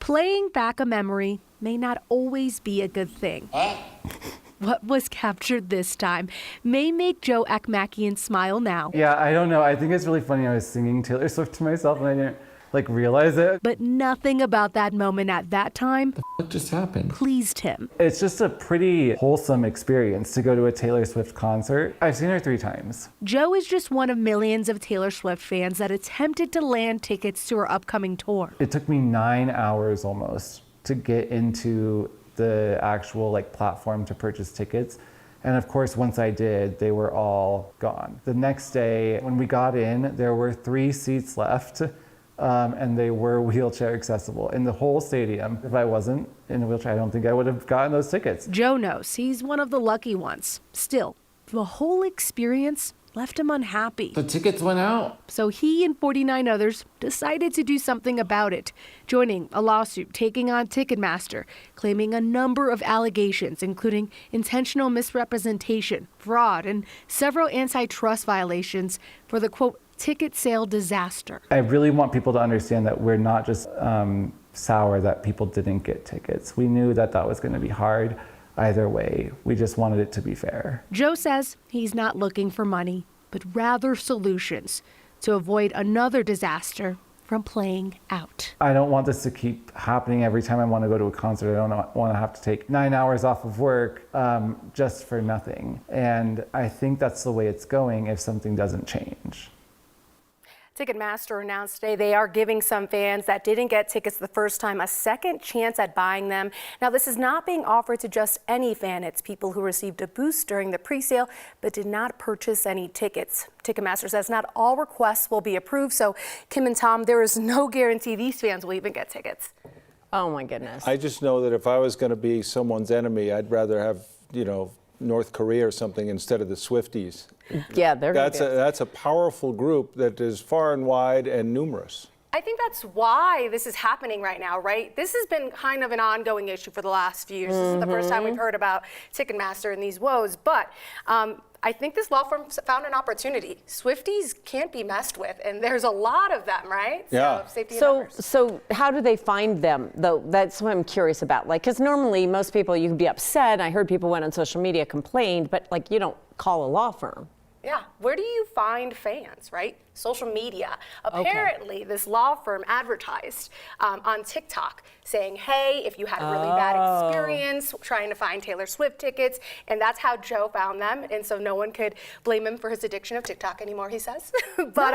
Playing back a memory may not always be a good thing. What was captured this time may make Joe Akmakian smile now. Yeah, I don't know. I think it's really funny. I was singing Taylor Swift to myself and I didn't realize it. But nothing about that moment at that time What just happened? pleased him. It's just a pretty wholesome experience to go to a Taylor Swift concert. I've seen her 3 times. Joe is just one of millions of Taylor Swift fans that attempted to land tickets to her upcoming tour. It took me 9 hours almost to get into the actual platform to purchase tickets. And of course, once I did, they were all gone. The next day, when we got in, there were 3 seats left. And they were wheelchair accessible in the whole stadium. If I wasn't in a wheelchair, I don't think I would have gotten those tickets. Joe knows he's one of the lucky ones. Still, the whole experience left him unhappy. The tickets went out. So he and 49 others decided to do something about it, joining a lawsuit taking on Ticketmaster, claiming a number of allegations, including intentional misrepresentation, fraud, and several antitrust violations for the, quote, ticket sale disaster. I really want people to understand that we're not just sour that people didn't get tickets. We knew that that was going to be hard either way. We just wanted it to be fair. Joe says he's not looking for money, but rather solutions to avoid another disaster from playing out. I don't want this to keep happening every time I want to go to a concert. I don't want to have to take 9 hours off of work just for nothing. And I think that's the way it's going if something doesn't change. Ticketmaster announced today they are giving some fans that didn't get tickets the first time a second chance at buying them. Now, this is not being offered to just any fan. It's people who received a boost during the pre-sale but did not purchase any tickets. Ticketmaster says not all requests will be approved. So, Kim and Tom, there is no guarantee these fans will even get tickets. Oh, my goodness. I just know that if I was going to be someone's enemy, I'd rather have, North Korea or something instead of the Swifties. Yeah, That's a powerful group that is far and wide and numerous. I think that's why this is happening right now, right? This has been kind of an ongoing issue for the last few years. This is the first time we've heard about Ticketmaster and these woes, but I think this law firm found an opportunity. Swifties can't be messed with, and there's a lot of them, right? Yeah. So, safety in numbers. So how do they find them, though? That's what I'm curious about. Because normally most people, you can be upset. I heard people went on social media, complained, but you don't call a law firm. Yeah, where do you find fans, right? Social media. Apparently, this law firm advertised on TikTok saying, hey, if you had a really bad experience trying to find Taylor Swift tickets, and that's how Joe found them. And so no one could blame him for his addiction of TikTok anymore, he says. But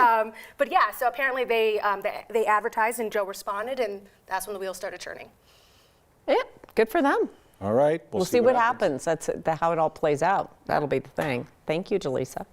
yeah, so apparently they advertised and Joe responded, and that's when the wheels started turning. Yeah, good for them. All right. We'll see what happens. That's how it all plays out. That'll be the thing. Thank you, Jaleesa.